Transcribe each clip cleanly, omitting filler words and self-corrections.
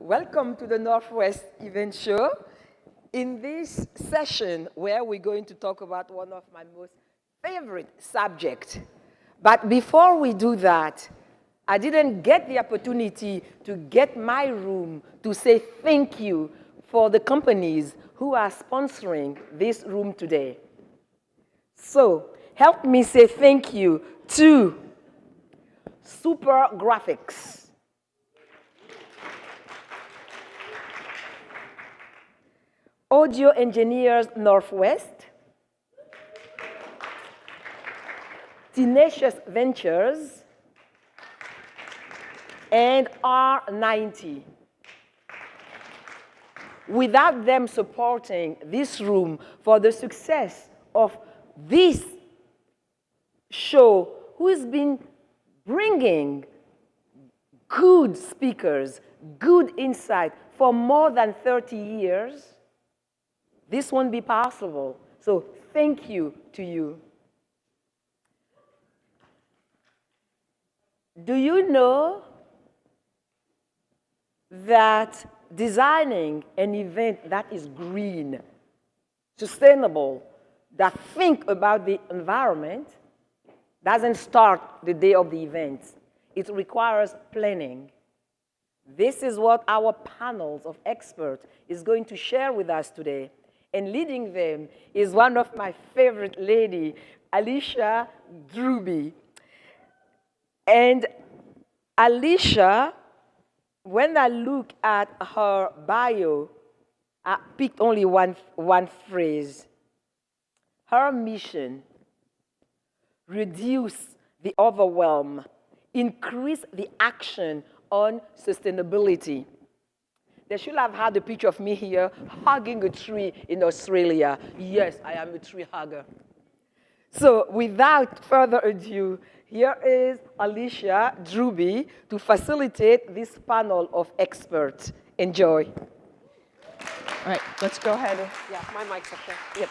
Welcome to the Northwest Event Show. In this session, where we're going to talk about one of my most favorite subjects. But before we do that, I didn't get the opportunity to get my room to say thank you for the companies who are sponsoring this room today. So, help me say thank you to Super Graphics, Audio Engineers Northwest, Tenacious Ventures, and R90. Without them supporting this room for the success of this show, who's been bringing good speakers, good insight for more than 30 years, this won't be possible. So thank you to you. Do you know that designing an event that is green, sustainable, that think about the environment, doesn't start the day of the event. It requires planning. This is what our panels of experts is going to share with us today. And leading them is one of my favorite ladies, Alycia Drube. And Alycia, when I look at her bio, I picked only one phrase. Her mission: reduce the overwhelm, increase the action on sustainability. They should have had a picture of me here hugging a tree in Australia. Yes, I am a tree hugger. So without further ado, here is Alycia Drube to facilitate this panel of experts. Enjoy. All right, let's go ahead. Yeah, my mic's up there. Yep.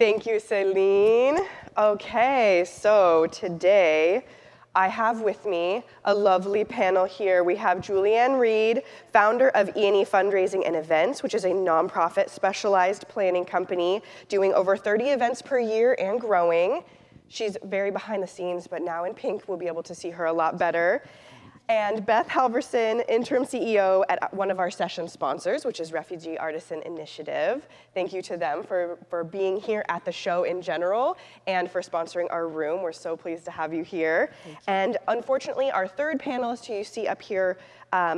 Thank you, Celine. Okay, so today I have with me a lovely panel here. We have Julianne Reed, founder of E&E Fundraising and Events, which is a nonprofit specialized planning company doing over 30 events per year and growing. She's very behind the scenes, but now in pink, we'll be able to see her a lot better. And Beth Halvorsen, interim CEO at one of our session sponsors, which is Refugee Artisan Initiative. Thank you to them for being here at the show in general and for sponsoring our room. We're so pleased to have you here. And unfortunately, our third panelist who you see up here,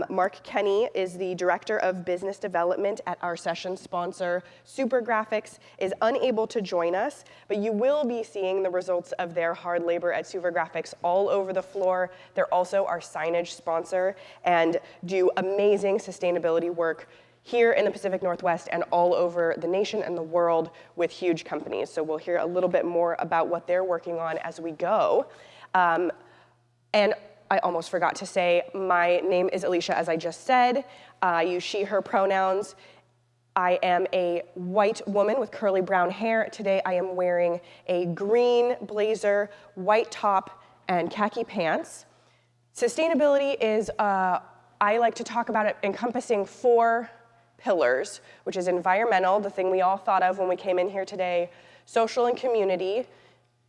Mark Kenny, is the Director of Business Development at our session sponsor, Super Graphics, is unable to join us, but you will be seeing the results of their hard labor at Super Graphics all over the floor. They're also our Signage sponsor and do amazing sustainability work here in the Pacific Northwest and all over the nation and the world with huge companies. So we'll hear a little bit more about what they're working on as we go. And I almost forgot to say, my name is Alycia, as I just said. I use she, her pronouns. I am a white woman with curly brown hair. Today I am wearing a green blazer, white top, and khaki pants. Sustainability is, I like to talk about it encompassing 4 pillars, which is environmental, the thing we all thought of when we came in here today, social and community,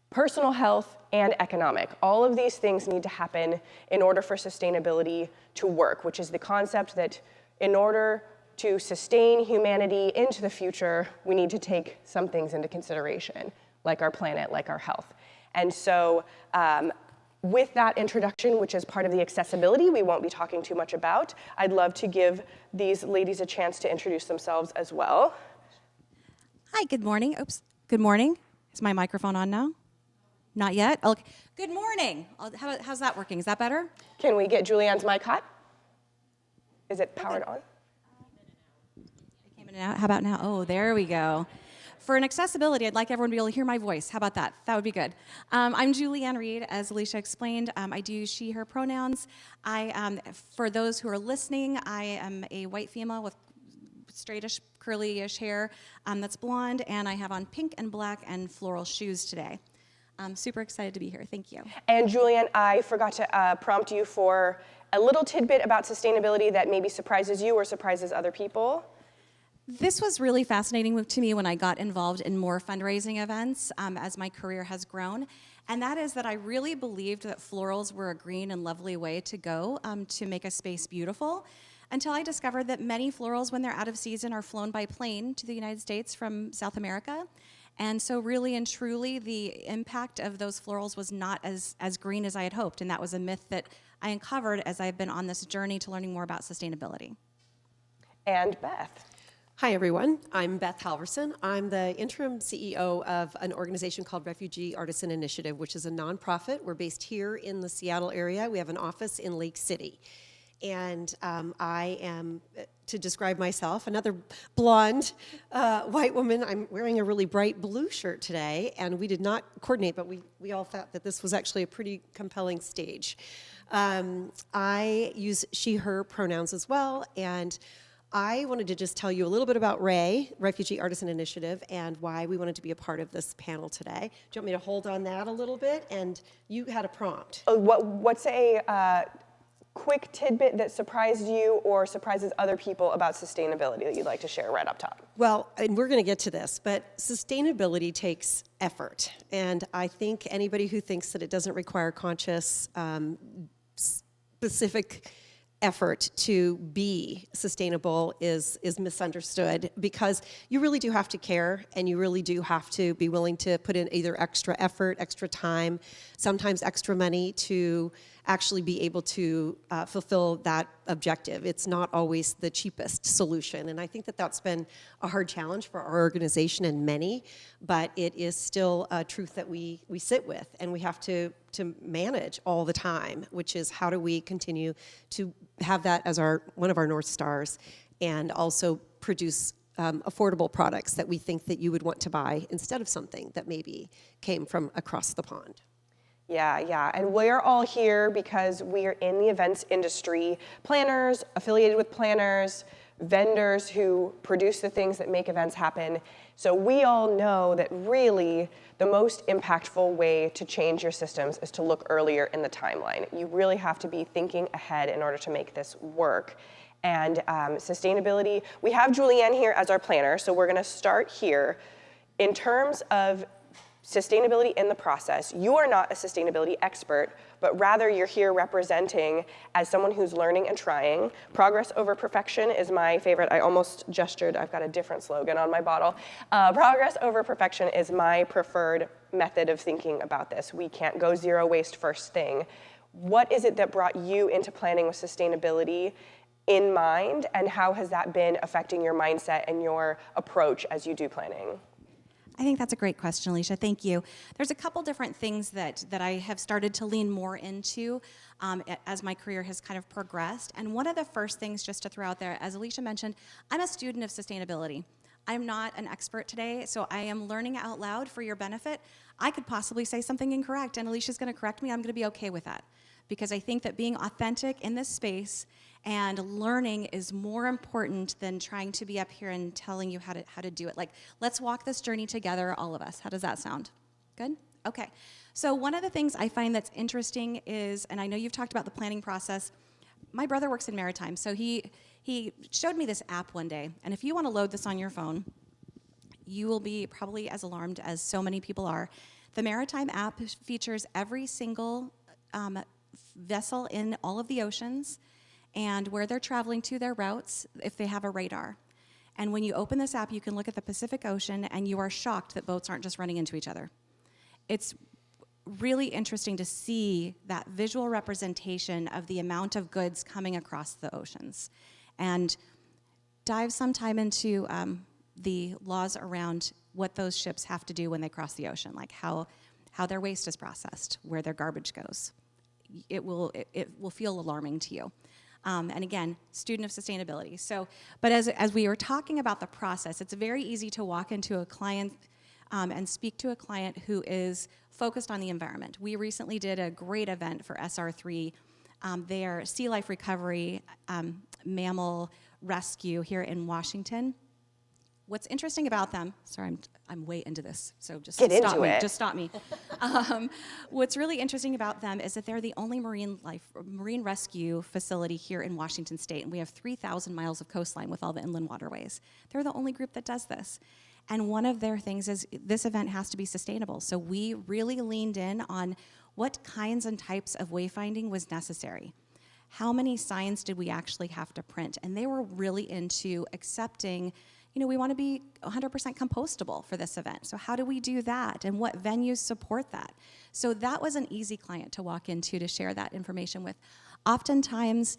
personal health, and economic. All of these things need to happen in order for sustainability to work, which is the concept that in order to sustain humanity into the future, we need to take some things into consideration, like our planet, like our health. And so with that introduction, which is part of the accessibility we won't be talking too much about, I'd love to give these ladies a chance to introduce themselves as well. Hi, good morning. Oops, good morning. Is my microphone on now? Not yet? Okay. Good morning. How's that working? Is that better? Can we get Julianne's mic hot? Is it powered on? It came in and out. How about now? Oh, there we go. For an accessibility, I'd like everyone to be able to hear my voice. How about that? That would be good. I'm Julianne Reed, as Alycia explained. I do use she, her pronouns. For those who are listening, I am a white female with straightish, curly-ish hair that's blonde, and I have on pink and black and floral shoes today. I'm super excited to be here. Thank you. And Julianne, I forgot to prompt you for a little tidbit about sustainability that maybe surprises you or surprises other people? This was really fascinating to me when I got involved in more fundraising events as my career has grown. And that is that I really believed that florals were a green and lovely way to go to make a space beautiful, until I discovered that many florals, when they're out of season, are flown by plane to the United States from South America. And so really and truly, the impact of those florals was not as green as I had hoped. And that was a myth that I uncovered as I've been on this journey to learning more about sustainability. And Beth. Hi, everyone. I'm Beth Halvorsen. I'm the interim CEO of an organization called Refugee Artisan Initiative, which is a nonprofit. We're based here in the Seattle area. We have an office in Lake City. And I am, to describe myself, another blonde white woman. I'm wearing a really bright blue shirt today, and we did not coordinate, but we all thought that this was actually a pretty compelling stage. I use she, her pronouns as well, and I wanted to just tell you a little bit about RAI, Refugee Artisan Initiative, and why we wanted to be a part of this panel today. Do you want me to hold on that a little bit? And you had a prompt. What's a quick tidbit that surprised you or surprises other people about sustainability that you'd like to share right up top? Well, and we're going to get to this, but sustainability takes effort. And I think anybody who thinks that it doesn't require conscious, specific effort to be sustainable is misunderstood, because you really do have to care, and you really do have to be willing to put in either extra effort, extra time, sometimes extra money to actually be able to fulfill that objective. It's not always the cheapest solution, and I think that that's been a hard challenge for our organization and many, but it is still a truth that we sit with, and we have to manage all the time, which is how do we continue to have that as one of our North Stars, and also produce affordable products that we think that you would want to buy instead of something that maybe came from across the pond. Yeah, and we're all here because we are in the events industry, planners, affiliated with planners, vendors who produce the things that make events happen. So we all know that really the most impactful way to change your systems is to look earlier in the timeline. You really have to be thinking ahead in order to make this work. And sustainability, we have Julianne here as our planner, so we're gonna start here. In terms of sustainability in the process, you are not a sustainability expert, but rather you're here representing as someone who's learning and trying. Progress over perfection is my favorite. I almost gestured, I've got a different slogan on my bottle. Progress over perfection is my preferred method of thinking about this. We can't go zero waste first thing. What is it that brought you into planning with sustainability in mind, and how has that been affecting your mindset and your approach as you do planning? I think that's a great question, Alycia. Thank you. There's a couple different things that I have started to lean more into as my career has kind of progressed. And one of the first things, just to throw out there, as Alycia mentioned, I'm a student of sustainability. I'm not an expert today, so I am learning out loud for your benefit. I could possibly say something incorrect, and Alicia's going to correct me. I'm going to be okay with that, because I think that being authentic in this space and learning is more important than trying to be up here and telling you how to do it. Like, let's walk this journey together, all of us. How does that sound? Good? Okay. So one of the things I find that's interesting is, and I know you've talked about the planning process, my brother works in maritime, so he showed me this app one day, and if you want to load this on your phone, you will be probably as alarmed as so many people are. The maritime app features every single vessel in all of the oceans, and where they're traveling to, their routes, if they have a radar. And when you open this app, you can look at the Pacific Ocean, and you are shocked that boats aren't just running into each other. It's really interesting to see that visual representation of the amount of goods coming across the oceans. And dive some time into the laws around what those ships have to do when they cross the ocean, like how their waste is processed, where their garbage goes. It will feel alarming to you. And again, student of sustainability. So, but as we were talking about the process, it's very easy to walk into a client and speak to a client who is focused on the environment. We recently did a great event for SR3. Their sea life recovery, mammal rescue here in Washington. What's interesting about them, sorry, I'm way into this, so just Get stop into me. it. Just stop me. What's really interesting about them is that they're the only marine rescue facility here in Washington State, and we have 3,000 miles of coastline with all the inland waterways. They're the only group that does this. And one of their things is this event has to be sustainable. So we really leaned in on what kinds and types of wayfinding was necessary. How many signs did we actually have to print? And they were really into accepting, we want to be 100% compostable for this event. So how do we do that? And what venues support that? So that was an easy client to walk into to share that information with. Oftentimes,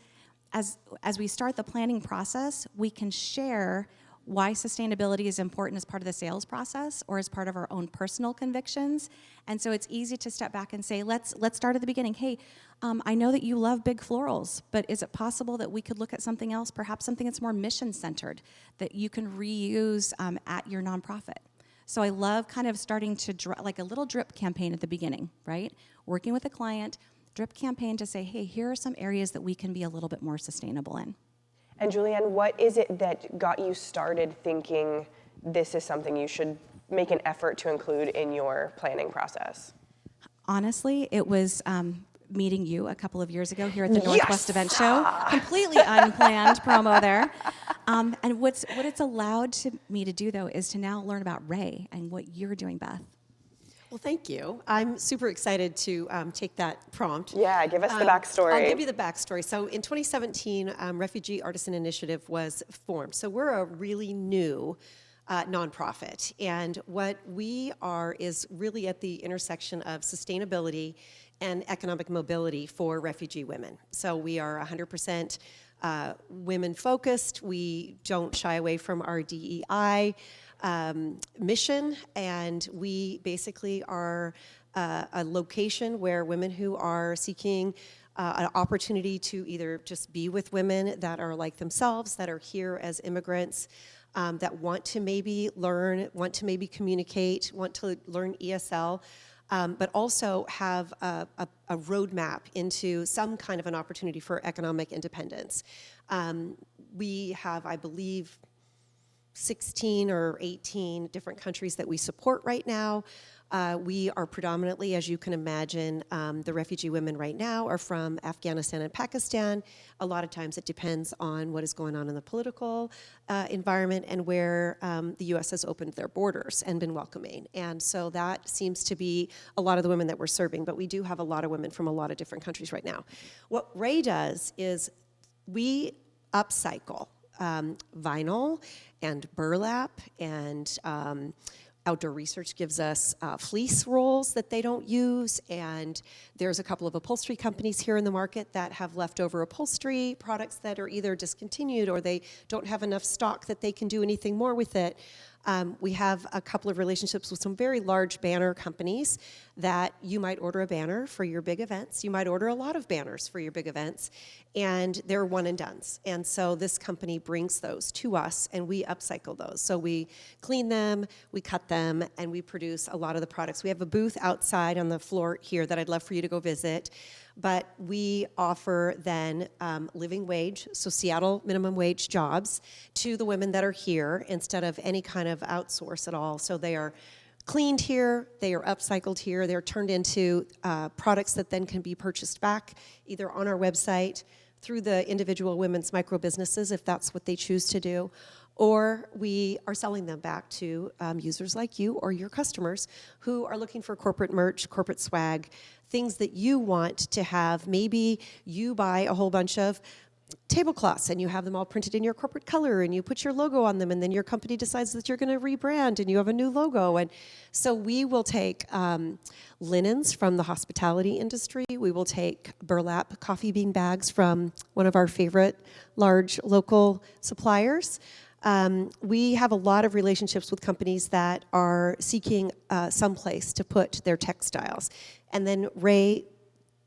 as we start the planning process, we can share why sustainability is important as part of the sales process or as part of our own personal convictions. And so it's easy to step back and say, let's start at the beginning. Hey, I know that you love big florals, but is it possible that we could look at something else, perhaps something that's more mission-centered, that you can reuse at your nonprofit? So I love kind of starting to, like a little drip campaign at the beginning, right? Working with a client, drip campaign to say, hey, here are some areas that we can be a little bit more sustainable in. And Julianne, what is it that got you started thinking this is something you should make an effort to include in your planning process? Honestly, it was meeting you a couple of years ago here at the Northwest Event Show. Completely unplanned promo there. And what it's allowed me to do, though, is to now learn about Ray and what you're doing, Beth. Well, thank you. I'm super excited to take that prompt. Yeah, give us the backstory. I'll give you the backstory. So in 2017, Refugee Artisan Initiative was formed. So we're a really new nonprofit. And what we are is really at the intersection of sustainability and economic mobility for refugee women. So we are 100% women-focused. We don't shy away from our DEI mission, and we basically are a location where women who are seeking an opportunity to either just be with women that are like themselves, that are here as immigrants, that want to maybe learn, want to maybe communicate, want to learn ESL, but also have a roadmap into some kind of an opportunity for economic independence. We have, I believe, 16 or 18 different countries that we support right now. We are predominantly, as you can imagine, the refugee women right now are from Afghanistan and Pakistan. A lot of times it depends on what is going on in the political environment and where the U.S. has opened their borders and been welcoming. And so that seems to be a lot of the women that we're serving, but we do have a lot of women from a lot of different countries right now. What Ray does is we upcycle vinyl and burlap, and outdoor research gives us fleece rolls that they don't use, and there's a couple of upholstery companies here in the market that have leftover upholstery products that are either discontinued or they don't have enough stock that they can do anything more with it. We have a couple of relationships with some very large banner companies that you might order a banner for your big events. You might order a lot of banners for your big events, and they're one and dones. And so this company brings those to us, and we upcycle those. So we clean them, we cut them, and we produce a lot of the products. We have a booth outside on the floor here that I'd love for you to go visit. But we offer then living wage, so Seattle minimum wage jobs to the women that are here instead of any kind of outsource at all. So they are cleaned here, they are upcycled here, they're turned into products that then can be purchased back either on our website, through the individual women's micro businesses if that's what they choose to do, or we are selling them back to users like you or your customers who are looking for corporate merch, corporate swag, things that you want to have. Maybe you buy a whole bunch of tablecloths and you have them all printed in your corporate color and you put your logo on them, and then your company decides that you're going to rebrand and you have a new logo. And so we will take linens from the hospitality industry. We will take burlap coffee bean bags from one of our favorite large local suppliers. We have a lot of relationships with companies that are seeking some place to put their textiles. And then Ray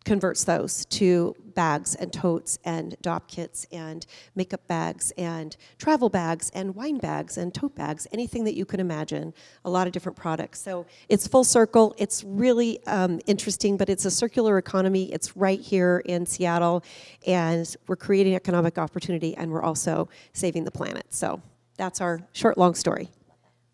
converts those to bags and totes and dop kits and makeup bags and travel bags and wine bags and tote bags, anything that you can imagine, a lot of different products. So it's full circle. It's really interesting, but it's a circular economy. It's right here in Seattle, and we're creating economic opportunity, and we're also saving the planet. So that's our short, long story.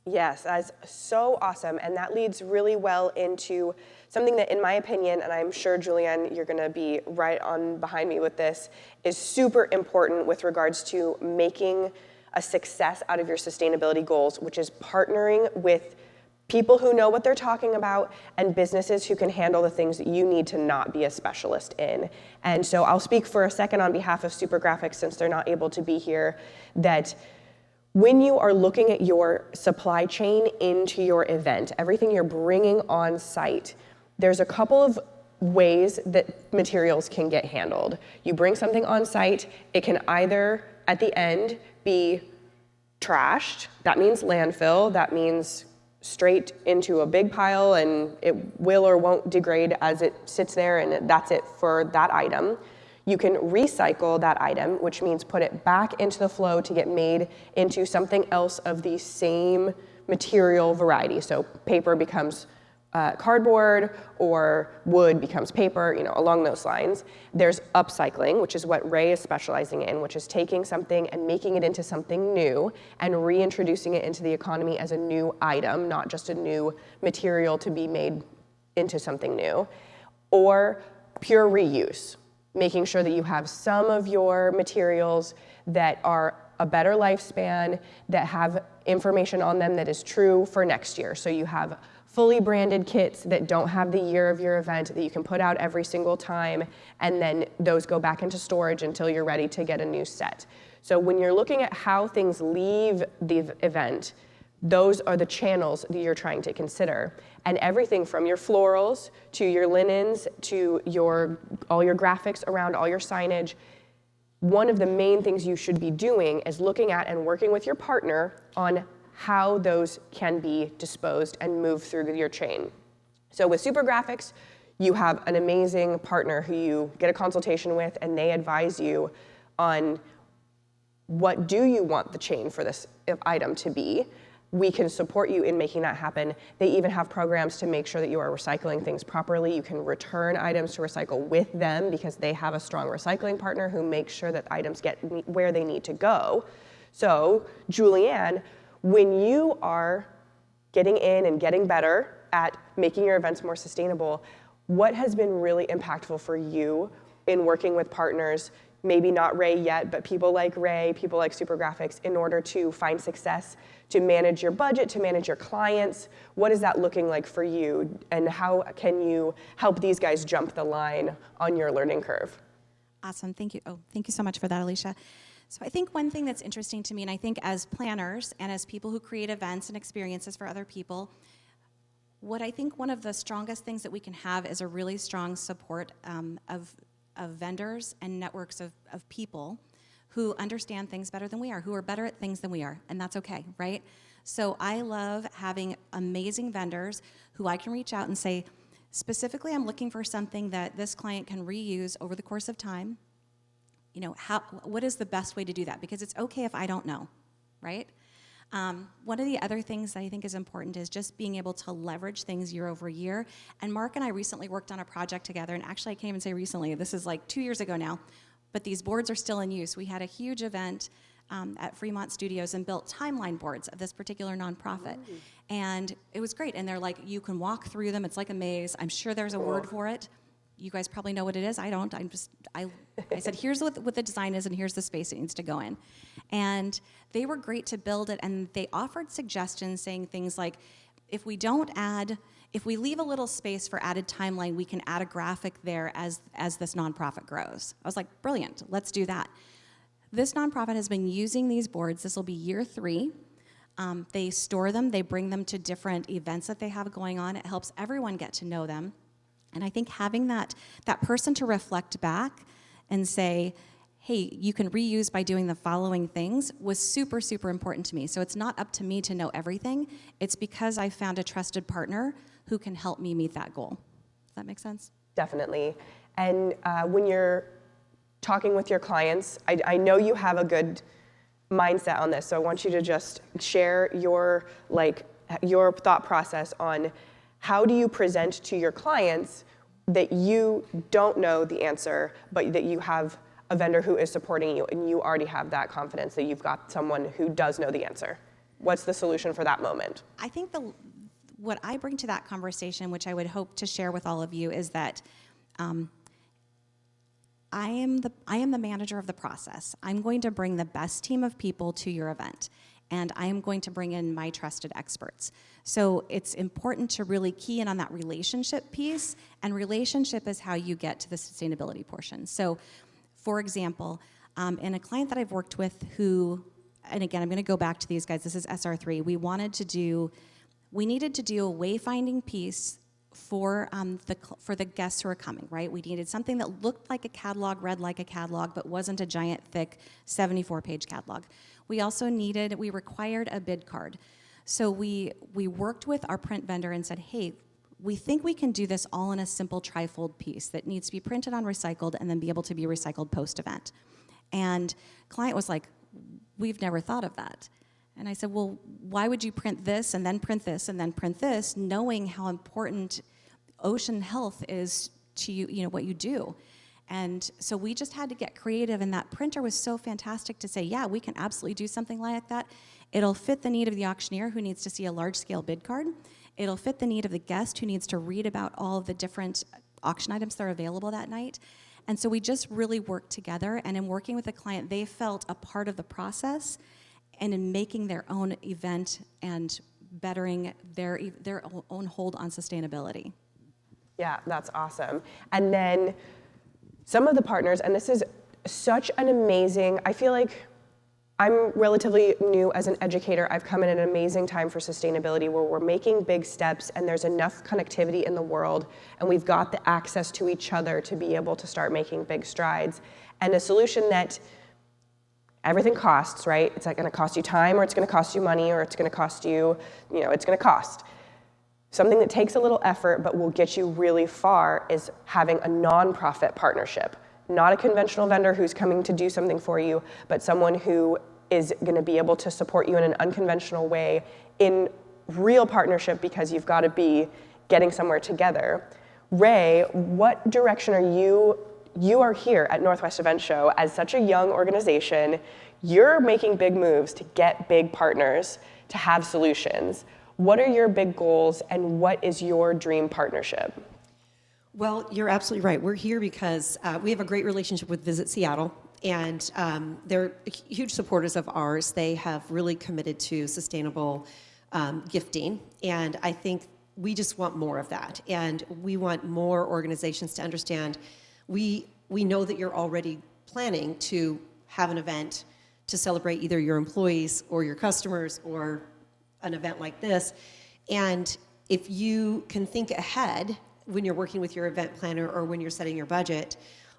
Yes, that's so awesome. And that leads really well into something that, in my opinion, and I'm sure, Julianne, you're going to be right on behind me with this, is super important with regards to making a success out of your sustainability goals, which is partnering with people who know what they're talking about and businesses who can handle the things that you need to not be a specialist in. And so I'll speak for a second on behalf of Super Graphics, since they're not able to be here, that when you are looking at your supply chain into your event, everything you're bringing on site, there's a couple of ways that materials can get handled. You bring something on site, it can either, at the end, be trashed. That means landfill. That means straight into a big pile, and it will or won't degrade as it sits there, and that's it for that item. You can recycle that item, which means put it back into the flow to get made into something else of the same material variety. So paper becomes cardboard, or wood becomes paper, along those lines. There's upcycling, which is what Ray is specializing in, which is taking something and making it into something new and reintroducing it into the economy as a new item, not just a new material to be made into something new. Or pure reuse, making sure that you have some of your materials that are a better lifespan, that have information on them that is true for next year. So you have fully branded kits that don't have the year of your event that you can put out every single time, and then those go back into storage until you're ready to get a new set. So when you're looking at how things leave the event, those are the channels that you're trying to consider. And everything from your florals to your linens to all your graphics around all your signage, one of the main things you should be doing is looking at and working with your partner on how those can be disposed and move through your chain. So with Super Graphics, you have an amazing partner who you get a consultation with, and they advise you on what do you want the chain for this item to be. We can support you in making that happen. They even have programs to make sure that you are recycling things properly. You can return items to recycle with them because they have a strong recycling partner who makes sure that items get where they need to go. So, Julianne, when you are getting in and getting better at making your events more sustainable, what has been really impactful for you in working with partners, maybe not Ray yet, but people like Ray, people like Super Graphics, in order to find success, to manage your budget, to manage your clients? What is that looking like for you, and how can you help these guys jump the line on your learning curve? Awesome, thank you. Oh, thank you so much for that, Alycia. So I think one thing that's interesting to me, and I think as planners and as people who create events and experiences for other people, what I think one of the strongest things that we can have is a really strong support of vendors and networks of people who understand things better than we are, who are better at things than we are, and that's okay, right? So I love having amazing vendors who I can reach out and say, specifically, I'm looking for something that this client can reuse over the course of time. What is the best way to do that? Because it's okay if I don't know, right? One of the other things that I think is important is just being able to leverage things year over year. And Mark and I recently worked on a project together, and actually I can't even say recently, this is like 2 years ago now, but these boards are still in use. We had a huge event at Fremont Studios and built timeline boards of this particular nonprofit. Ooh. And it was great. And they're like, you can walk through them. It's like a maze. I'm sure there's a word for it. You guys probably know what it is. I don't. I said, here's what the design is, and here's the space it needs to go in. And they were great to build it, and they offered suggestions saying things like, if we leave a little space for added timeline, we can add a graphic there as this nonprofit grows. I was like, brilliant, let's do that. This nonprofit has been using these boards. This will be year 3. They store them. They bring them to different events that they have going on. It helps everyone get to know them. And I think having that person to reflect back and say, hey, you can reuse by doing the following things was super, super important to me. So it's not up to me to know everything. It's because I found a trusted partner who can help me meet that goal. Does that make sense? Definitely. And when you're talking with your clients, I know you have a good mindset on this, so I want you to just share your thought process on how do you present to your clients that you don't know the answer, but that you have a vendor who is supporting you and you already have that confidence that you've got someone who does know the answer? What's the solution for that moment? I think what I bring to that conversation, which I would hope to share with all of you, is that I am the manager of the process. I'm going to bring the best team of people to your event, and I am going to bring in my trusted experts. So it's important to really key in on that relationship piece, and relationship is how you get to the sustainability portion. So, for example, in a client that I've worked with who, and again, I'm going to go back to these guys. This is SR3. We needed to do a wayfinding piece for the guests who are coming, right? We needed something that looked like a catalog, read like a catalog, but wasn't a giant, thick 74-page catalog. We required a bid card. So we worked with our print vendor and said, hey, we think we can do this all in a simple trifold piece that needs to be printed on recycled and then be able to be recycled post-event. And client was like, we've never thought of that. And I said, well, why would you print this and then print this and then print this, knowing how important ocean health is to you, what you do? And so we just had to get creative, and that printer was so fantastic to say, yeah, we can absolutely do something like that. It'll fit the need of the auctioneer who needs to see a large-scale bid card. It'll fit the need of the guest who needs to read about all of the different auction items that are available that night. And so we just really worked together, and in working with the client, they felt a part of the process and in making their own event and bettering their own hold on sustainability. Yeah, that's awesome. And then some of the partners, and this is such an amazing, I feel like I'm relatively new as an educator. I've come in at an amazing time for sustainability where we're making big steps and there's enough connectivity in the world and we've got the access to each other to be able to start making big strides. And a solution that everything costs, right? It's like going to cost you time, or it's going to cost you money, or it's going to cost you, it's going to cost. Something that takes a little effort but will get you really far is having a nonprofit partnership. Not a conventional vendor who's coming to do something for you, but someone who is going to be able to support you in an unconventional way in real partnership, because you've got to be getting somewhere together. Ray, what direction are you are here at Northwest Event Show as such a young organization. You're making big moves to get big partners, to have solutions. What are your big goals and what is your dream partnership? Well, you're absolutely right. We're here because we have a great relationship with Visit Seattle, and they're huge supporters of ours. They have really committed to sustainable gifting, and I think we just want more of that. And we want more organizations to understand we know that you're already planning to have an event to celebrate either your employees or your customers or an event like this. And if you can think ahead when you're working with your event planner or when you're setting your budget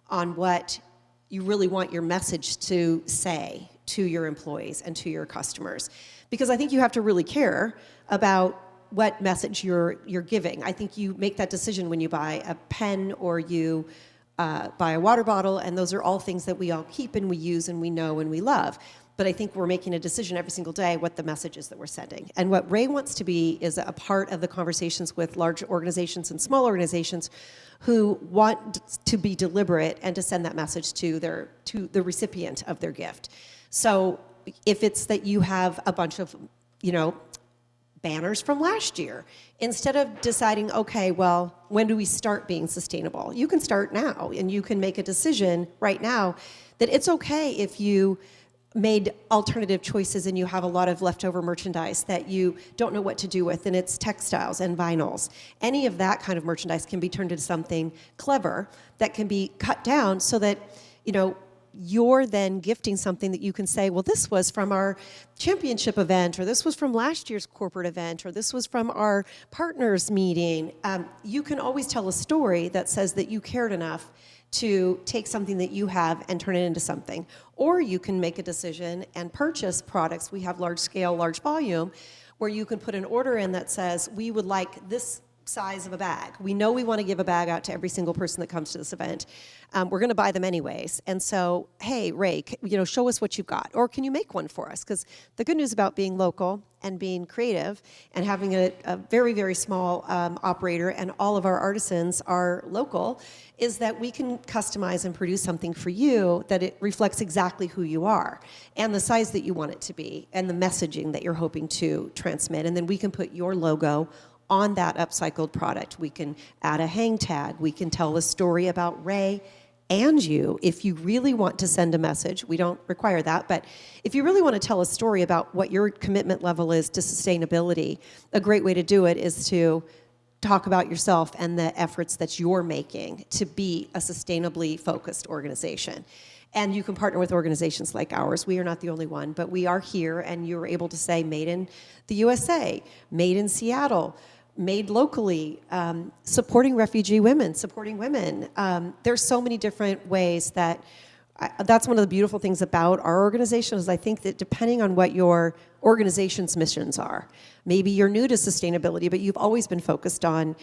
on what you really want your message to say to your employees and to your customers. Because I think you have to really care about what message you're giving. I think you make that decision when you buy a pen or you buy a water bottle, and those are all things that we all keep and we use and we know and we love. But I think we're making a decision every single day what the message is that we're sending. And what Ray wants to be is a part of the conversations with large organizations and small organizations who want to be deliberate and to send that message to the recipient of their gift. So if it's that you have a bunch of, banners from last year, instead of deciding, okay, well, when do we start being sustainable? You can start now, and you can make a decision right now that it's okay if you made alternative choices and you have a lot of leftover merchandise that you don't know what to do with, and it's textiles and vinyls. Any of that kind of merchandise can be turned into something clever that can be cut down so that, you're then gifting something that you can say, well, this was from our championship event, or this was from last year's corporate event, or this was from our partners meeting. You can always tell a story that says that you cared enough to take something that you have and turn it into something. Or you can make a decision and purchase products. We have large scale, large volume, where you can put an order in that says, we would like this size of a bag. We know we want to give a bag out to every single person that comes to this event. We're going to buy them anyways. And so, hey, Ray, show us what you've got. Or can you make one for us? Because the good news about being local and being creative and having a very, very small operator and all of our artisans are local is that we can customize and produce something for you that it reflects exactly who you are and the size that you want it to be and the messaging that you're hoping to transmit. And then we can put your logo on that upcycled product. We can add a hang tag. We can tell a story about Ray and you. If you really want to send a message, we don't require that, but if you really want to tell a story about what your commitment level is to sustainability, a great way to do it is to talk about yourself and the efforts that you're making to be a sustainably focused organization. And you can partner with organizations like ours. We are not the only one, but we are here, and you're able to say made in the USA, made in Seattle, made locally, supporting refugee women, supporting women. There's so many different ways that that's one of the beautiful things about our organization is I think that depending on what your organization's missions are, maybe you're new to sustainability, but you've always been focused on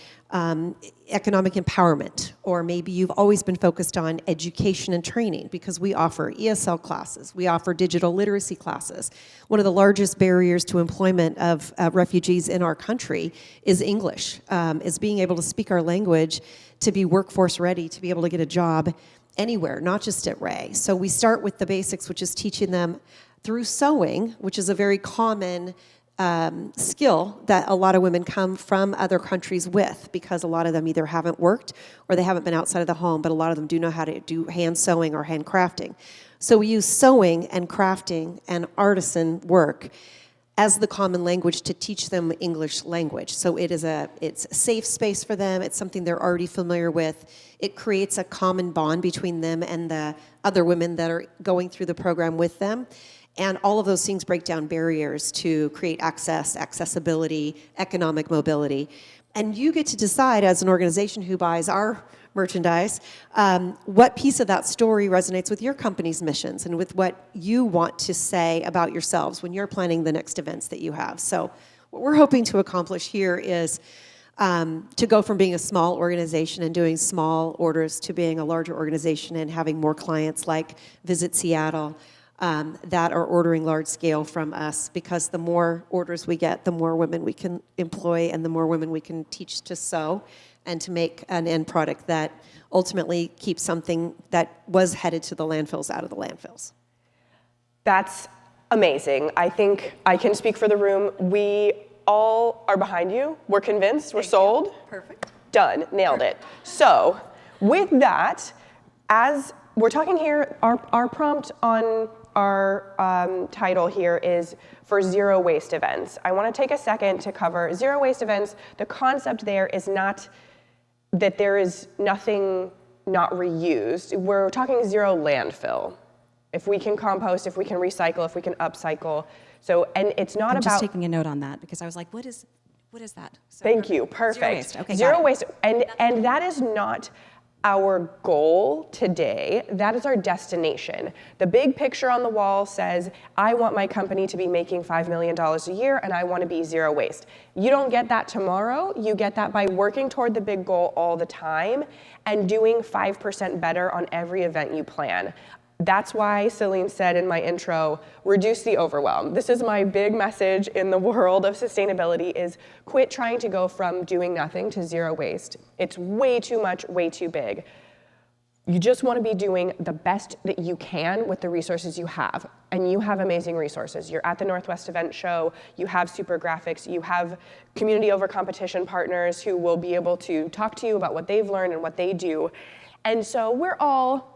economic empowerment, or maybe you've always been focused on education and training because we offer ESL classes, we offer digital literacy classes. One of the largest barriers to employment of refugees in our country is English, is being able to speak our language, to be workforce ready, to be able to get a job anywhere, not just at Ray. So we start with the basics, which is teaching them through sewing, which is a very common skill that a lot of women come from other countries with, because a lot of them either haven't worked or they haven't been outside of the home, but a lot of them do know how to do hand sewing or hand crafting. So we use sewing and crafting and artisan work as the common language to teach them English language. So it's a safe space for them. It's something they're already familiar with. It creates a common bond between them and the other women that are going through the program with them. And all of those things break down barriers to create access, accessibility, economic mobility. And you get to decide as an organization who buys our merchandise, what piece of that story resonates with your company's missions and with what you want to say about yourselves when you're planning the next events that you have. So what we're hoping to accomplish here is to go from being a small organization and doing small orders to being a larger organization and having more clients like Visit Seattle that are ordering large scale from us, because the more orders we get, the more women we can employ and the more women we can teach to sew and to make an end product that ultimately keeps something that was headed to the landfills out of the landfills. That's amazing. I think I can speak for the room. We all are behind you. We're convinced. We're sold. Perfect. Done. Nailed it. So with that, as we're talking here, our prompt on our title here is for zero waste events. I want to take a second to cover zero waste events. The concept there is not that there is nothing not reused. We're talking zero landfill. If we can compost, if we can recycle, if we can upcycle. So, and it's not I'm about— just taking a note on that because I was like, what is that? So Thank you, perfect. Zero waste, okay, Zero got it. waste, and that is not our goal today. That is our destination. The big picture on the wall says, I want my company to be making $5 million a year and I want to be zero waste. You don't get that tomorrow. You get that by working toward the big goal all the time and doing 5% better on every event you plan. That's why Celine said in my intro, reduce the overwhelm. This is my big message in the world of sustainability is quit trying to go from doing nothing to zero waste. It's way too much, way too big. You just want to be doing the best that you can with the resources you have. And you have amazing resources. You're at the Northwest Event Show, you have super graphics, you have community over competition partners who will be able to talk to you about what they've learned and what they do. And so we're all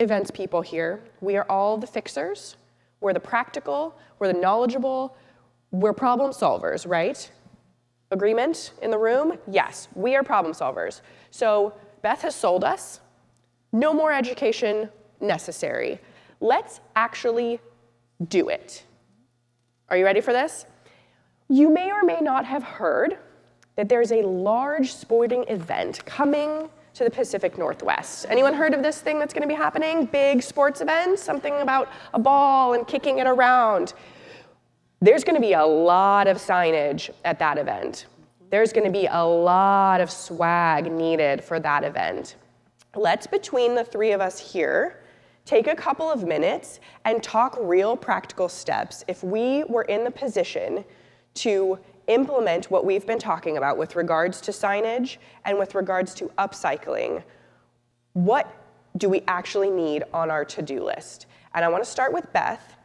events people here. We are all the fixers. We're the practical, we're the knowledgeable, we're problem solvers, right? Agreement in the room? Yes, we are problem solvers. So Beth has sold us. No more education necessary. Let's actually do it. Are you ready for this? You may or may not have heard that there's a large sporting event coming to the Pacific Northwest. Anyone heard of this thing that's going to be happening? Big sports event, something about a ball and kicking it around. There's going to be a lot of signage at that event. There's going to be a lot of swag needed for that event. Let's, between the three of us here, take a couple of minutes and talk real practical steps. If we were in the position to implement what we've been talking about with regards to signage and with regards to upcycling, what do we actually need on our to-do list? And I want to start with Beth.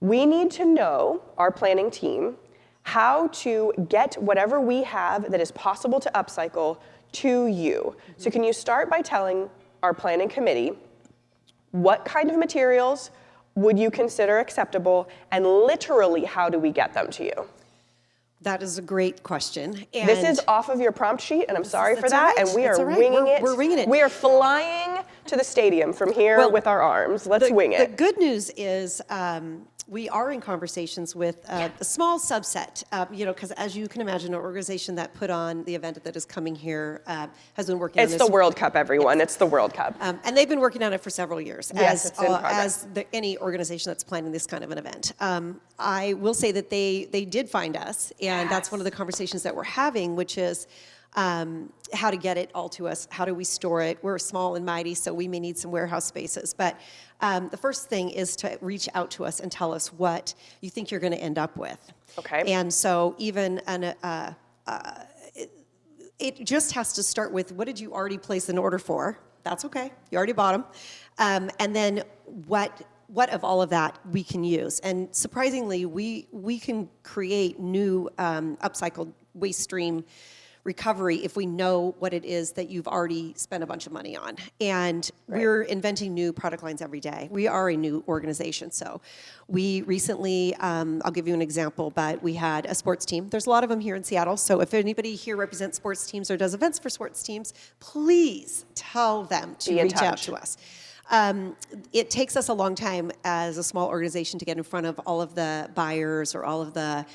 We need to know, our planning team, how to get whatever we have that is possible to upcycle to you. So can you start by telling our planning committee what kind of materials would you consider acceptable, and literally how do we get them to you? That is a great question. And this is off of your prompt sheet, and I'm sorry for that's that, all right. and we That's are all right. winging it. We're winging it. We are flying to the stadium from here Well, with our arms. Let's wing The it. good news is we are in conversations with a small subset, because as you can imagine, an organization that put on the event that is coming here has been working on It's this. the World Cup, everyone. It's the World Cup. And they've been working on it for several years, Yes, it's in progress. any organization that's planning this kind of an event. I will say that they did find us, and that's one of the conversations that we're having, which is how to get it all to us. How do we store it? We're small and mighty, so we may need some warehouse spaces. But the first thing is to reach out to us and tell us what you think you're going to end up with. Okay. And so even it just has to start with, what did you already place an order for? That's okay. You already bought them. And then what of all of that we can use. And surprisingly, we can create new upcycled waste stream recovery if we know what it is that you've already spent a bunch of money on. And we're inventing new product lines every day. We are a new organization. So we recently, I'll give you an example, but we had a sports team. There's a lot of them here in Seattle. So if anybody here represents sports teams or does events for sports teams, please tell them to reach out to us. It takes us a long time as a small organization to get in front of all of the buyers or all of the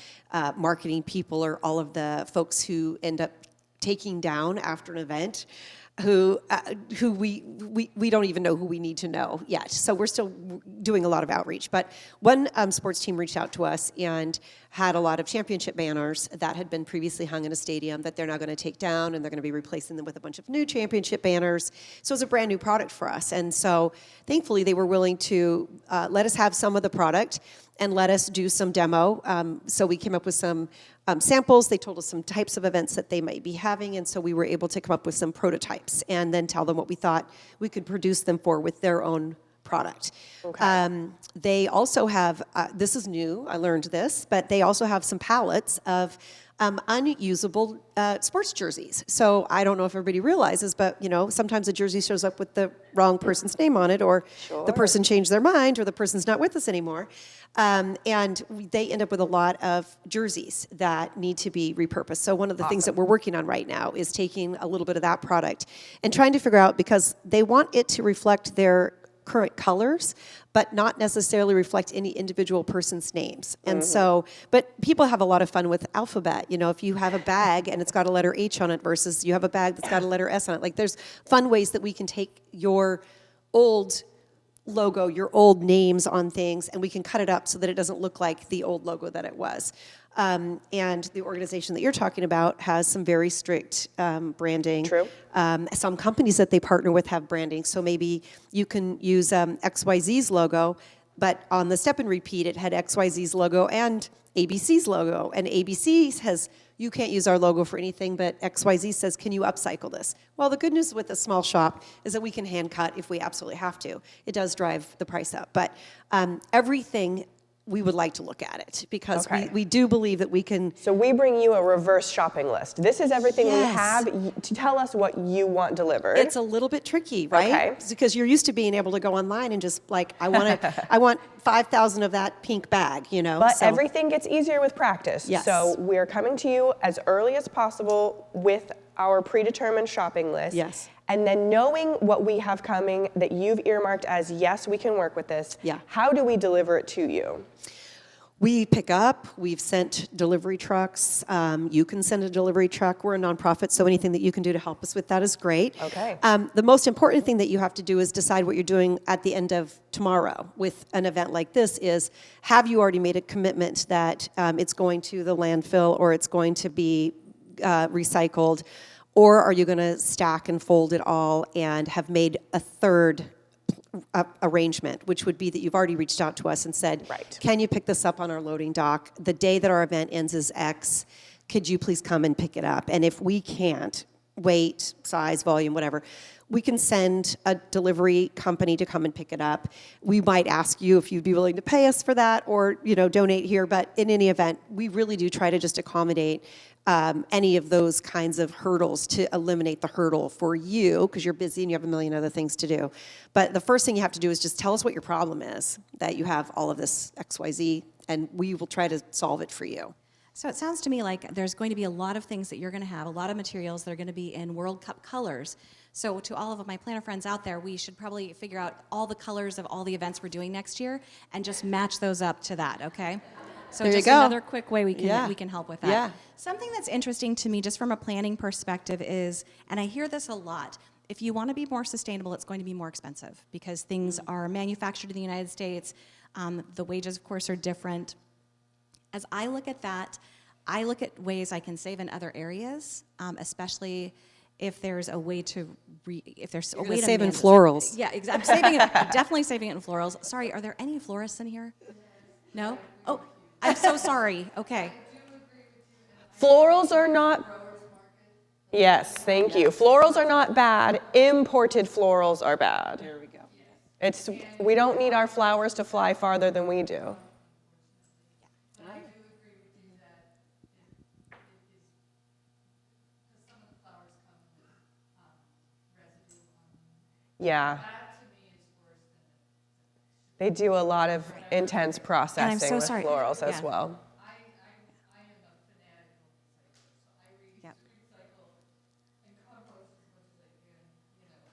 marketing people or all of the folks who end up taking down after an event, who we don't even know who we need to know yet. So we're still doing a lot of outreach. But one sports team reached out to us and had a lot of championship banners that had been previously hung in a stadium that they're now going to take down, and they're going to be replacing them with a bunch of new championship banners. So it was a brand new product for us. And so thankfully they were willing to let us have some of the product and let us do some demo. So we came up with some samples. They told us some types of events that they might be having, and so we were able to come up with some prototypes and then tell them what we thought we could produce them for with their own product. Okay. They also have, this is new, I learned this, but they also have some pallets of unusable sports jerseys. So I don't know if everybody realizes, but sometimes a jersey shows up with the wrong person's name on it, or the person changed their mind, or the person's not with us anymore. And they end up with a lot of jerseys that need to be repurposed. So one of the things that we're working on right now is taking a little bit of that product and trying to figure out, because they want it to reflect their current colors, but not necessarily reflect any individual person's names. And so, but people have a lot of fun with alphabet. If you have a bag and it's got a letter H on it versus you have a bag that's got a letter S on it, like there's fun ways that we can take your old logo, your old names on things, and we can cut it up so that it doesn't look like the old logo that it was. And the organization that you're talking about has some very strict branding. True. Some companies that they partner with have branding, so maybe you can use XYZ's logo, but on the Step and Repeat, it had XYZ's logo and ABC's logo, and ABC says, you can't use our logo for anything, but XYZ says, can you upcycle this? Well, the good news with a small shop is that we can hand cut if we absolutely have to. It does drive the price up, but everything, we would like to look at it, because we do believe that we can. So we bring you a reverse shopping list. This is everything we have to tell us what you want delivered. It's a little bit tricky, right? Okay. Because you're used to being able to go online and just I want 5,000 of that pink bag, But everything gets easier with practice. Yes. So we're coming to you as early as possible with our predetermined shopping list. Yes. And then knowing what we have coming that you've earmarked as, yes, we can work with this. Yeah. How do we deliver it to you? We pick up, we've sent delivery trucks. You can send a delivery truck. We're a nonprofit, so anything that you can do to help us with that is great. Okay. The most important thing that you have to do is decide what you're doing at the end of tomorrow with an event like this is, have you already made a commitment that it's going to the landfill or it's going to be recycled, or are you going to stack and fold it all and have made a third arrangement, which would be that you've already reached out to us and said, Right. can you pick this up on our loading dock? The day that our event ends is X. Could you please come and pick it up? And if we can't, weight, size, volume, whatever, we can send a delivery company to come and pick it up. We might ask you if you'd be willing to pay us for that or, donate here. But in any event, we really do try to just accommodate any of those kinds of hurdles to eliminate the hurdle for you because you're busy and you have a million other things to do. But the first thing you have to do is just tell us what your problem is, that you have all of this XYZ, and we will try to solve it for you. So it sounds to me like there's going to be a lot of things that you're going to have, a lot of materials that are going to be in World Cup colors. So to all of my planner friends out there, we should probably figure out all the colors of all the events we're doing next year and just match those up to that, okay? So There you just go. another quick way we can Yeah. we can help with that. Yeah. Something that's interesting to me just from a planning perspective is, and I hear this a lot, if you want to be more sustainable, it's going to be more expensive because things are manufactured in the United States. The wages, of course, are different. As I look at that, I look at ways I can save in other areas, especially if there's a way to Save in florals. Yeah, exactly. I'm saving it, definitely saving it in florals. Sorry, are there any florists in here? No? Oh, I'm so sorry. Okay. Florals are not. Yes, thank you. Florals are not bad. Imported florals are bad. There we go. We don't need our flowers to fly farther than we do. Yeah. They do a lot of intense processing with sorry. florals as Yeah. well. Yep.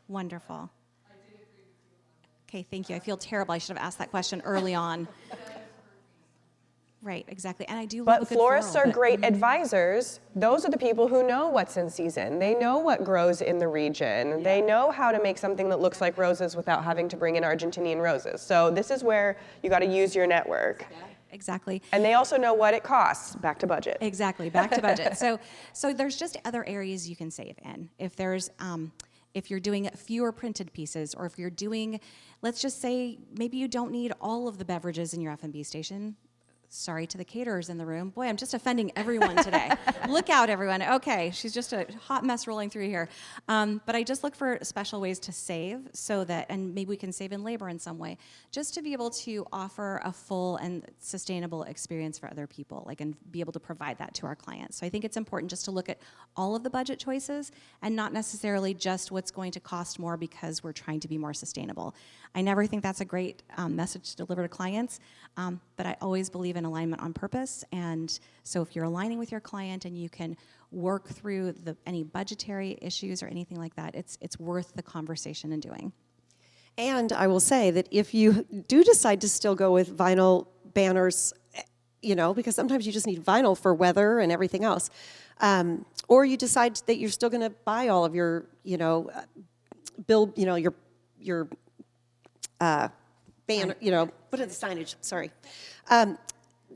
Wonderful. Okay, thank you. I feel terrible. I should have asked that question early on. Right, exactly. And I do love But a good florists floral, are but- great advisors. Those are the people who know what's in season. They know what grows in the region. They know how to make something that looks like roses without having to bring in Argentinian roses. So this is where you got to use your network. Exactly. And they also know what it costs. Back to budget. Exactly, back to budget. So there's just other areas you can save in. If there's, if you're doing fewer printed pieces, or if you're doing, let's just say maybe you don't need all of the beverages in your F&B station. Sorry to the caterers in the room. Boy, I'm just offending everyone today. Look out, everyone. Okay, she's just a hot mess rolling through here. But I just look for special ways to save so that, and maybe we can save in labor in some way, just to be able to offer a full and sustainable experience for other people, and be able to provide that to our clients. So I think it's important just to look at all of the budget choices and not necessarily just what's going to cost more because we're trying to be more sustainable. I never think that's a great message to deliver to clients, but I always believe in alignment on purpose. And so if you're aligning with your client and you can work through any budgetary issues or anything like that, it's worth the conversation and doing. And I will say that if you do decide to still go with vinyl banners, because sometimes you just need vinyl for weather and everything else, or you decide that you're still going to buy all of your, your banner, what is the signage? Sorry.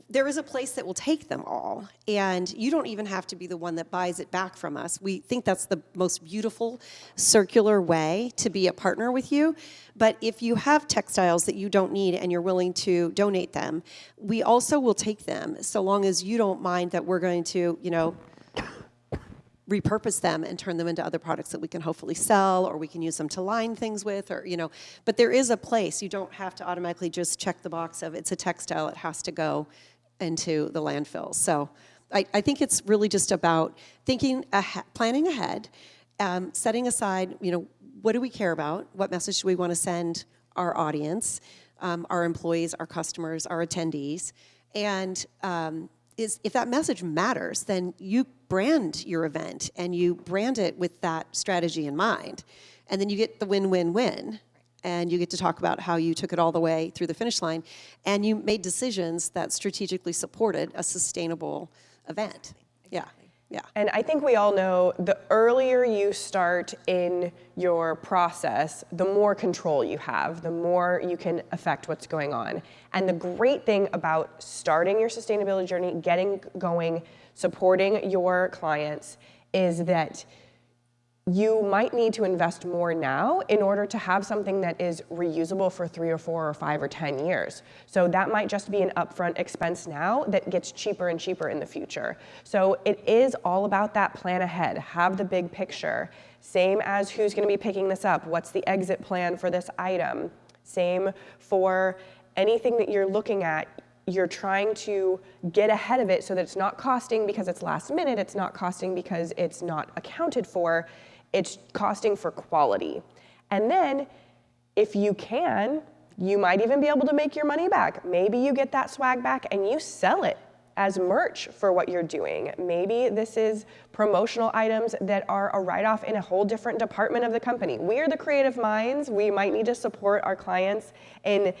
There is a place that will take them all, and you don't even have to be the one that buys it back from us. We think that's the most beautiful circular way to be a partner with you. But if you have textiles that you don't need and you're willing to donate them, we also will take them, so long as you don't mind that we're going to, repurpose them and turn them into other products that we can hopefully sell, or we can use them to line things with, or but there is a place. You don't have to automatically just check the box of it's a textile, it has to go into the landfill. So I think it's really just about thinking planning ahead, setting aside, what do we care about, what message do we want to send our audience, our employees, our customers, our attendees, and if that message matters, then you brand your event and you brand it with that strategy in mind. And then you get the win-win-win. And you get to talk about how you took it all the way through the finish line and you made decisions that strategically supported a sustainable event. Exactly. Yeah. And I think we all know the earlier you start in your process, the more control you have, the more you can affect what's going on. And the great thing about starting your sustainability journey, getting going, supporting your clients is that you might need to invest more now in order to have something that is reusable for 3 or 4 or 5 or 10 years. So that might just be an upfront expense now that gets cheaper and cheaper in the future. So it is all about that plan ahead, have the big picture. Same as who's gonna be picking this up, what's the exit plan for this item. Same for anything that you're looking at, you're trying to get ahead of it so that it's not costing because it's last minute, it's not costing because it's not accounted for, it's costing for quality. And then, if you can, you might even be able to make your money back. Maybe you get that swag back and you sell it as merch for what you're doing. Maybe this is promotional items that are a write-off in a whole different department of the company. We are the creative minds. We might need to support our clients in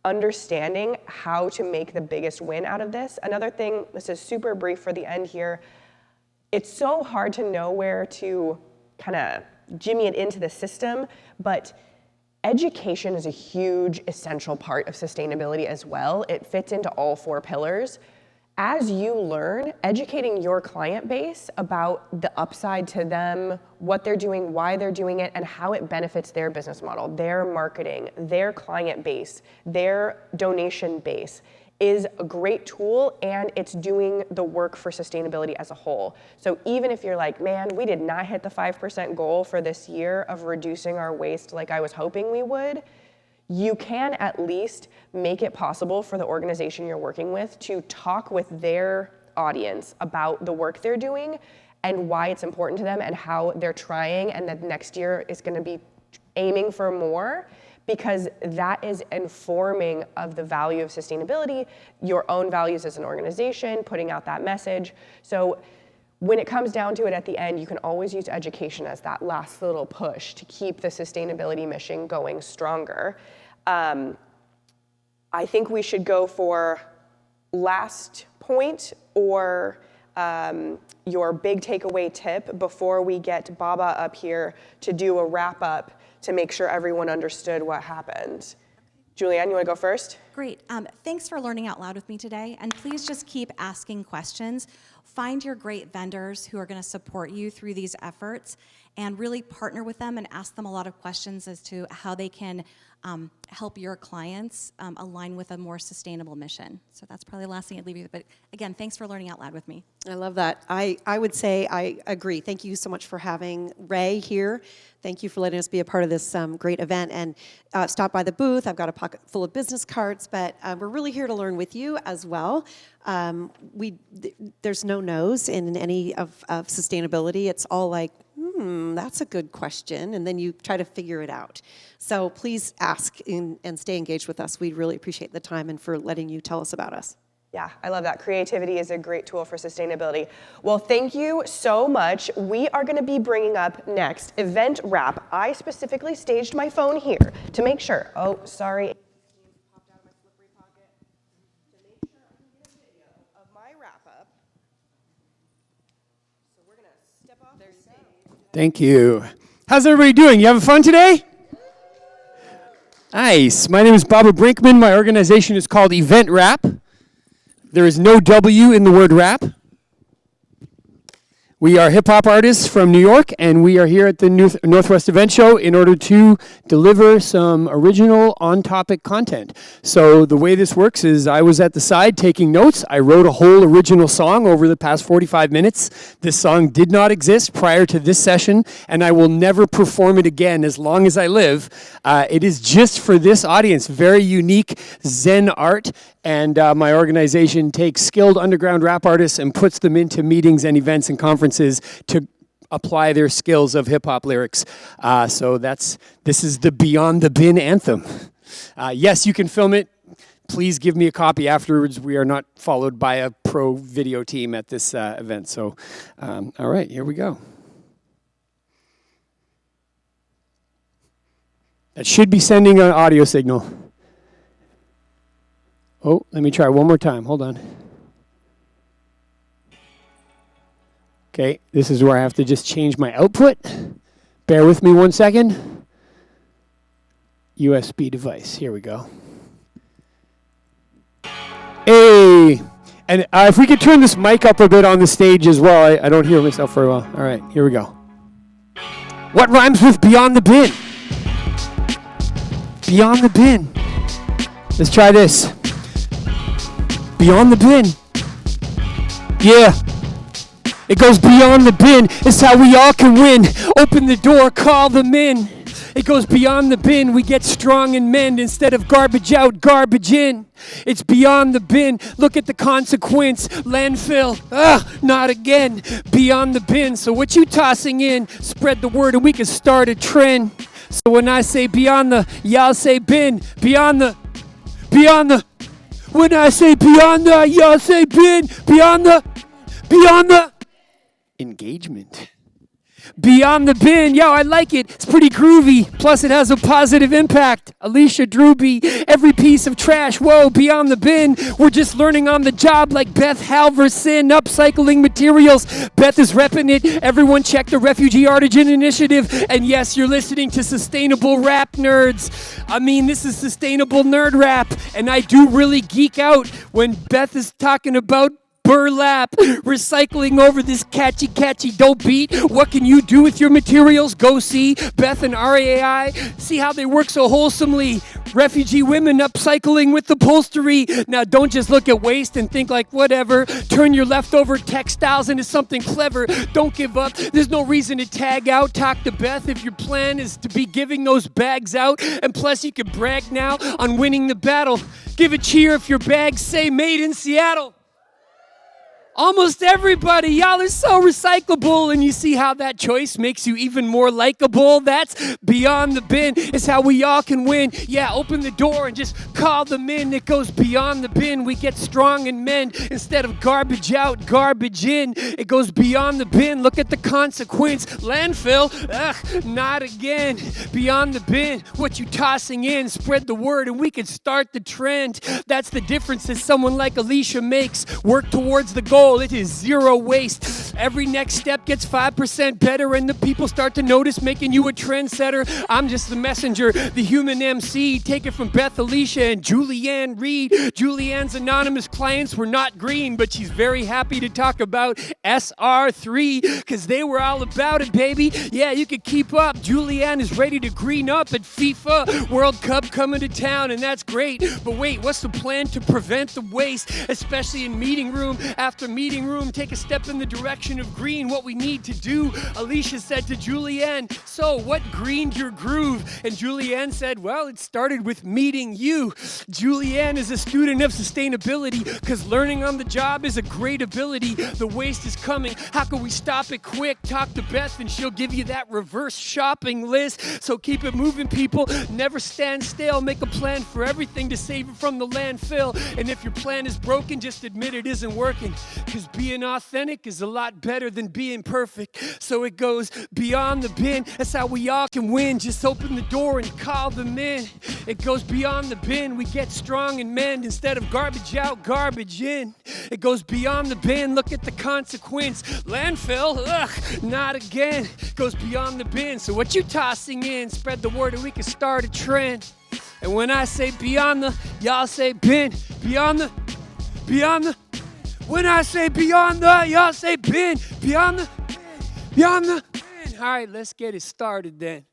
understanding how to make the biggest win out of this. Another thing, this is super brief for the end here, it's so hard to know where to kind of jimmy it into the system, but education is a huge essential part of sustainability as well. It fits into all 4 pillars. As you learn, educating your client base about the upside to them, what they're doing, why they're doing it, and how it benefits their business model, their marketing, their client base, their donation base, is a great tool, and it's doing the work for sustainability as a whole. So even if you're like, man, we did not hit the 5% goal for this year of reducing our waste like I was hoping we would, you can at least make it possible for the organization you're working with to talk with their audience about the work they're doing and why it's important to them and how they're trying, and that next year is gonna be aiming for more, because that is informing of the value of sustainability, your own values as an organization, putting out that message. So when it comes down to it at the end, you can always use education as that last little push to keep the sustainability mission going stronger. I think we should go for last point or your big takeaway tip before we get Baba up here to do a wrap up to make sure everyone understood what happened. Julianne, you wanna go first? Great. Thanks for learning out loud with me today, and please just keep asking questions. Find your great vendors who are going to support you through these efforts, and really partner with them and ask them a lot of questions as to how they can help your clients align with a more sustainable mission. So that's probably the last thing I'd leave you with. But again, thanks for learning out loud with me. I love that. I would say I agree. Thank you so much for having Ray here. Thank you for letting us be a part of this great event. And stop by the booth. I've got a pocket full of business cards, but we're really here to learn with you as well. There's no no's in any of sustainability. It's all like, that's a good question, and then you try to figure it out. So please ask and stay engaged with us. We really appreciate the time and for letting you tell us about us. Yeah, I love that. Creativity is a great tool for sustainability. Well, thank you so much. We are going to be bringing up next event wrap. I specifically staged my phone here to make sure. Oh, sorry. Popped out of my slippery pocket. To make sure I can get a video of my wrap up. So we're going to step off the stage. Thank you. How's everybody doing? You having fun today? Nice. My name is Baba Brinkman. My organization is called Event Wrap. There is no W in the word rap. We are hip-hop artists from New York, and we are here at the Northwest Event Show in order to deliver some original on-topic content. So the way this works is I was at the side taking notes. I wrote a whole original song over the past 45 minutes. This song did not exist prior to this session, and I will never perform it again as long as I live. It is just for this audience, very unique Zen art, and my organization takes skilled underground rap artists and puts them into meetings and events and conferences to apply their skills of hip-hop lyrics. So this is the Beyond the Bin anthem. Yes, you can film it. Please give me a copy afterwards. We are not followed by a pro video team at this event. So, all right, here we go. That should be sending an audio signal. Oh, let me try one more time. Hold on. Okay, this is where I have to just change my output. Bear with me 1 second. USB device, here we go. Hey, and if we could turn this mic up a bit on the stage as well. I don't hear myself very well. All right, here we go. What rhymes with beyond the bin? Beyond the bin. Let's try this. Beyond the bin. Yeah. It goes beyond the bin. It's how we all can win. Open the door, call them in. It goes beyond the bin. We get strong and mend instead of garbage out, garbage in. It's beyond the bin. Look at the consequence. Landfill. Not again. Beyond the bin. So what you tossing in? Spread the word and we can start a trend. So when I say beyond the, y'all say bin. Beyond the. When I say beyond the, y'all say bin. Beyond the. Engagement. Beyond the bin, yo, I like it. It's pretty groovy. Plus, it has a positive impact. Alycia, Drube, every piece of trash. Whoa, beyond the bin. We're just learning on the job like Beth, Halvorsen, upcycling materials. Beth is repping it. Everyone check the Refugee Artisan Initiative. And yes, you're listening to Sustainable Rap Nerds. I mean, this is Sustainable Nerd Rap. And I do really geek out when Beth is talking about burlap, recycling over this catchy dope beat. What can you do with your materials? Go see Beth and RAI. See how they work so wholesomely. Refugee women upcycling with upholstery. Now don't just look at waste and think like whatever. Turn your leftover textiles into something clever. Don't give up. There's no reason to tag out. Talk to Beth if your plan is to be giving those bags out. And plus you can brag now on winning the battle. Give a cheer if your bags say made in Seattle. Almost everybody, y'all are so recyclable, and you see how that choice makes you even more likable. That's beyond the bin. It's how we all can win. Yeah, open the door and just call them in. It goes beyond the bin. We get strong and mend instead of garbage out, garbage in. It goes beyond the bin. Look at the consequence. Landfill, not again. Beyond the bin. What you tossing in? Spread the word, and we can start the trend. That's the difference that someone like Alycia makes. Work towards the goal. It is zero waste. Every next step gets 5% better, and the people start to notice, making you a trendsetter. I'm just the messenger, the human MC. Take it from Beth, Alycia, and Julianne Reed. Julianne's anonymous clients were not green, but she's very happy to talk about SR3 because they were all about it, baby. Yeah, you can keep up. Julianne is ready to green up at FIFA World Cup coming to town, and that's great. But wait, what's the plan to prevent the waste, especially in meeting room after meeting room? Take a step in the direction of green. What we need to do, Alycia said to Julianne, so what greened your groove? And Julianne said, well, it started with meeting you. Julianne is a student of sustainability because learning on the job is a great ability. The waste is coming. How can we stop it quick? Talk to Beth and she'll give you that reverse shopping list. So keep it moving, people. Never stand still. Make a plan for everything to save it from the landfill. And if your plan is broken, just admit it isn't working. Because being authentic is a lot better than being perfect. So it goes beyond the bin. That's how we all can win. Just open the door and call them in. It goes beyond the bin. We get strong and mend instead of garbage out, garbage in. It goes beyond the bin. Look at the consequence. Landfill, not again. It goes beyond the bin. So what you tossing in? Spread the word and we can start a trend. And when I say beyond the, y'all say bin. Beyond the. When I say beyond the, y'all say bin. Beyond the. All right, let's get it started then.